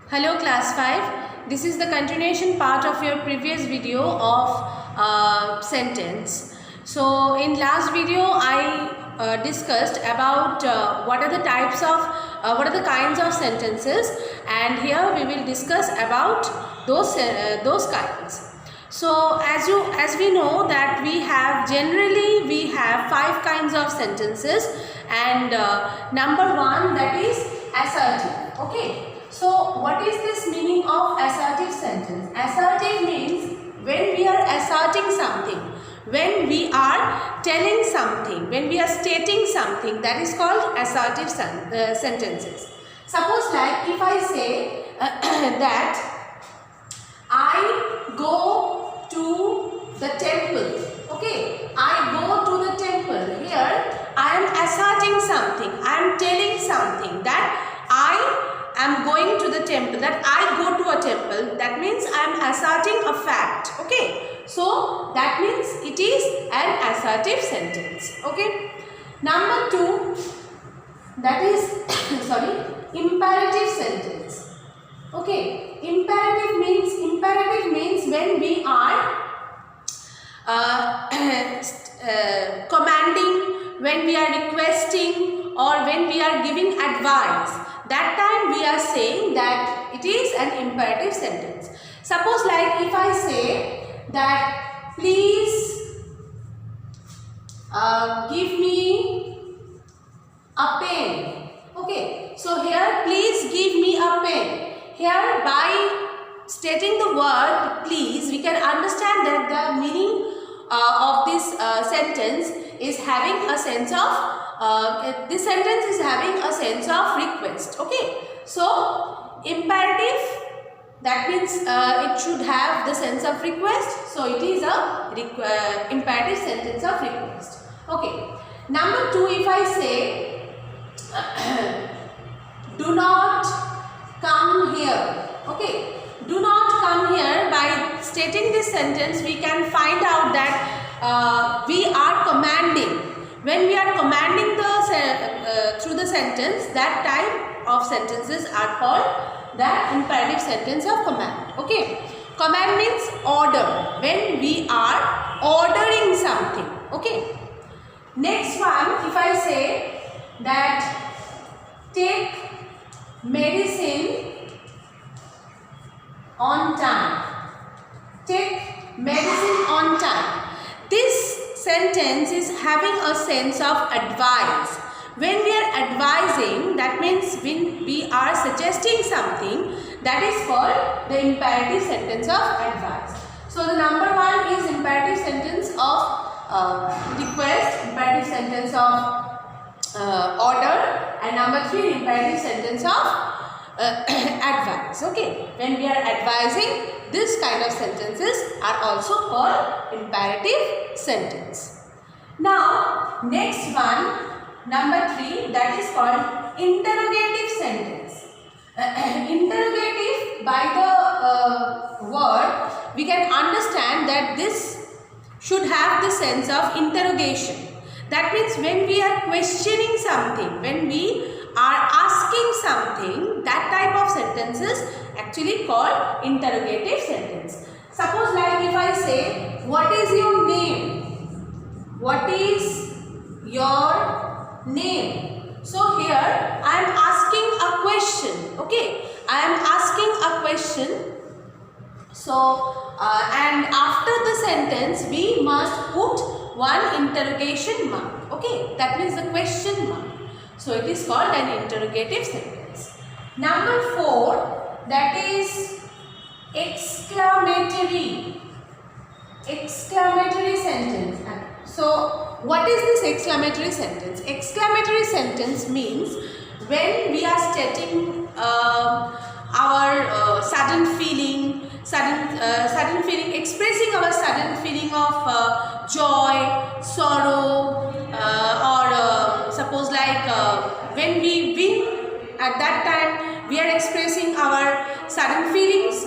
Hello class 5, this is the continuation part of your previous video of sentence. So in last video I discussed about what are the types of, what are the kinds of sentences, and here we will discuss about those kinds. So as we know that we have 5 kinds of sentences, and number 1, that is assertive. Okay. So what is this meaning of assertive sentence? Assertive means when we are asserting something, when we are telling something, when we are stating something, that is called assertive sentences. Suppose like if I say that I go to the temple. Okay, I go to the temple. Here I am asserting something, I am telling something that I am going to the temple, that I go to a temple. That means I am asserting a fact. Okay, so that means it is an assertive sentence. Okay, number 2, that is imperative sentence. Okay, imperative means when we are commanding, when we are requesting, or when we are giving advice. That time we are saying that it is an imperative sentence. Suppose like if I say that please give me a pen. Okay, so here please give me a pen. Here by stating the word please, we can understand that the meaning of this sentence is having a sense of this sentence is having a sense of request. Okay, so imperative, that means it should have the sense of request, so it is a imperative sentence of request. Okay, number 2, if I say do not come here. Okay, do not come here, by stating this sentence we can find out that we are commanding. When we are commanding through the sentence, that type of sentences are called the imperative sentence of command. Okay, command means order, when we are ordering something. Okay, next one, if I say that take medicine on time. Take medicine on time. This sentence is having a sense of advice. When we are advising, that means when we are suggesting something, that is called the imperative sentence of advice. So the number 1 is imperative sentence of request, imperative sentence of order, and number 3, imperative sentence of advice. Okay, when we are advising, this kind of sentences are also called imperative sentence. Now next one, number 3, that is called interrogative sentence. Interrogative, by the word we can understand that this should have the sense of interrogation. That means when we are questioning something, when we are asking something, that type of sentences actually called interrogative sentence. Suppose like if I say, what is your name? What is your name? So here I am asking a question. Okay, I am asking a question. So and after the sentence we must put one interrogation mark. Okay, that means the question mark. So it is called an interrogative sentence. Number 4, that is exclamatory sentence. So what is this exclamatory sentence? Exclamatory sentence means when we are stating our sudden feeling, expressing our sudden feeling of joy, sorrow, or suppose like when we win, at that time we are expressing our sudden feelings.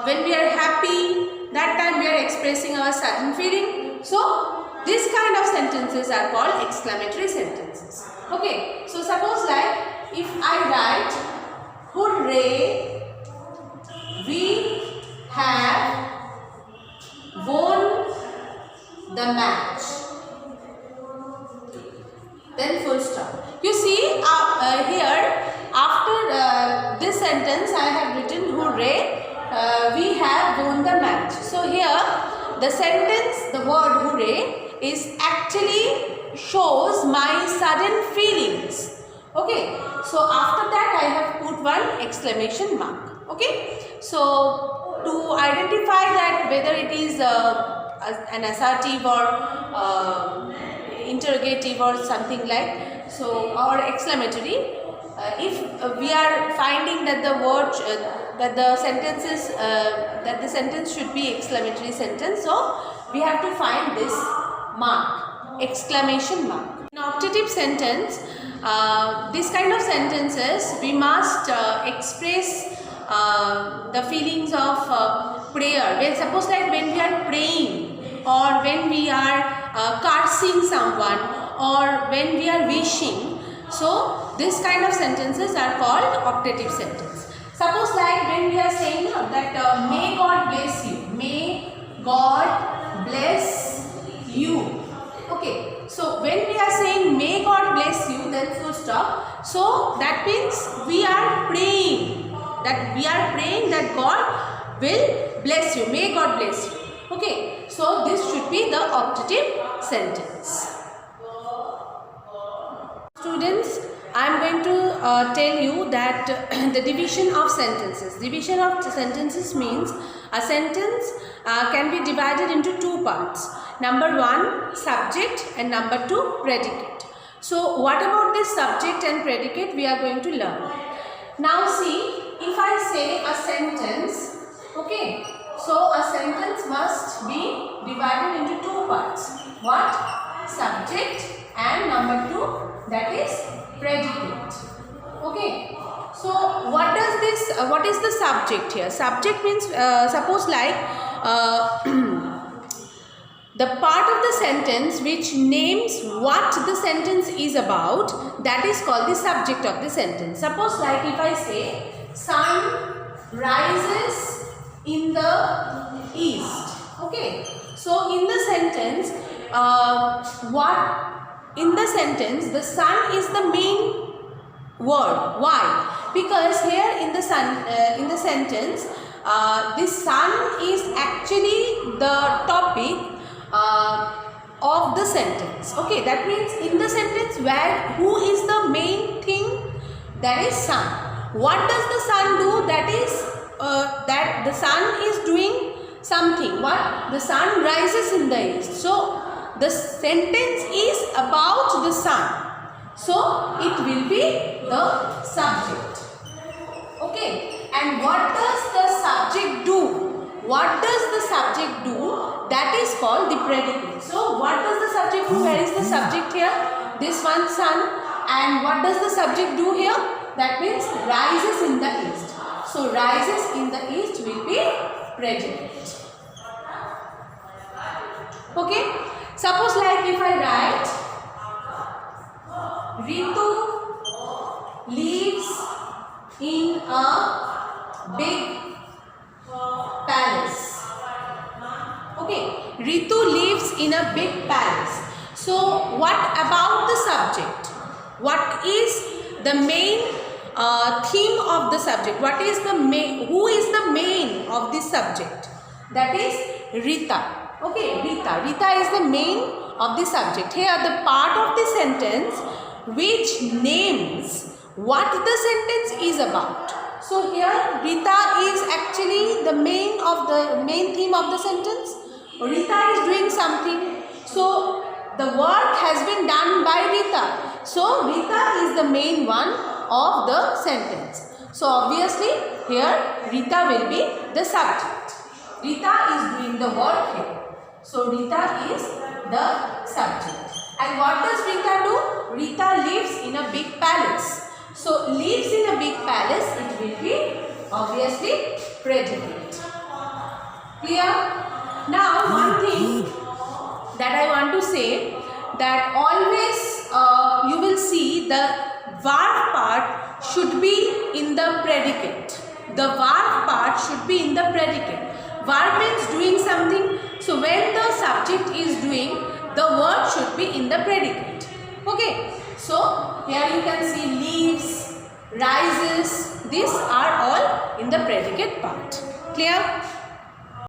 When we are happy, that time we are expressing our sudden feeling. So this kind of sentences are called exclamatory sentences. Okay, so suppose like if I write hooray, we have won the match. Then full stop. You see here after this sentence I have written hooray, we have won the match. So here the sentence, the word hooray is actually shows my sudden feelings. Okay, so after that I have put one exclamation mark. Okay, so to identify that whether it is an assertive or interrogative or something like so, or exclamatory, if we are finding that the word that the sentence is that the sentence should be exclamatory sentence, so we have to find this mark, exclamation mark. In optative sentence, this kind of sentences we must express the feelings of prayer. Well, suppose like when we are praying, or when we are cursing someone, or when we are wishing. So this kind of sentences are called optative sentence. Suppose like when we are saying that may God bless you. May God bless you. Okay. So when we are saying may God bless you, then full stop. So that means we are praying. That God will bless you. May God bless you. Okay. So this should be the optative sentence. Students, I am going to tell you that the division of sentences. Division of sentences means a sentence can be divided into two parts. Number one, subject, and number two, predicate. So what about this subject and predicate we are going to learn. Now see, if I say a sentence, okay, so a sentence must be divided into two parts. What? Subject, and number two, that is predicate. Okay. So what does this? What is the subject here? Subject means suppose like the part of the sentence which names what the sentence is about, that is called the subject of the sentence. Suppose like if I say sun rises in the east. Okay. So in the sentence, in the sentence, the sun is the main word. Why? Because here in the sentence, the sun is actually the topic of the sentence. Okay, that means in the sentence who is the main thing? That is sun. What does the sun do? That is that the sun is doing something. What? The sun rises in the east. So the sentence is about the sun. So it will be the subject. Okay. And what does the subject do? What does the subject do? That is called the predicate. So what does the subject do? Where is the subject here? This one, sun. And what does the subject do here? That means rises in the east. So rises in the east will be predicate. Okay. Suppose like if I write Ritu lives in a big palace. Okay, Ritu lives in a big palace. So what about the subject? What is the main theme of the subject? What is the main? Who is the main of this subject? That is Rita. Okay, Rita. Rita is the main of the subject. Here the part of the sentence which names what the sentence is about. So here Rita is actually the main theme of the sentence. Rita is doing something. So the work has been done by Rita. So Rita is the main one of the sentence. So obviously here Rita will be the subject. Rita is doing the work here. So Rita is the subject. And what does Rita do? Rita lives in a big palace. So lives in a big palace, it will be obviously predicate. Clear? Now one thing that I want to say, that always you will see the verb part should be in the predicate. The verb part should be in the predicate. Verb means doing something. So when the subject is doing, the word should be in the predicate. Okay. So here you can see leaves, rises. These are all in the predicate part. Clear?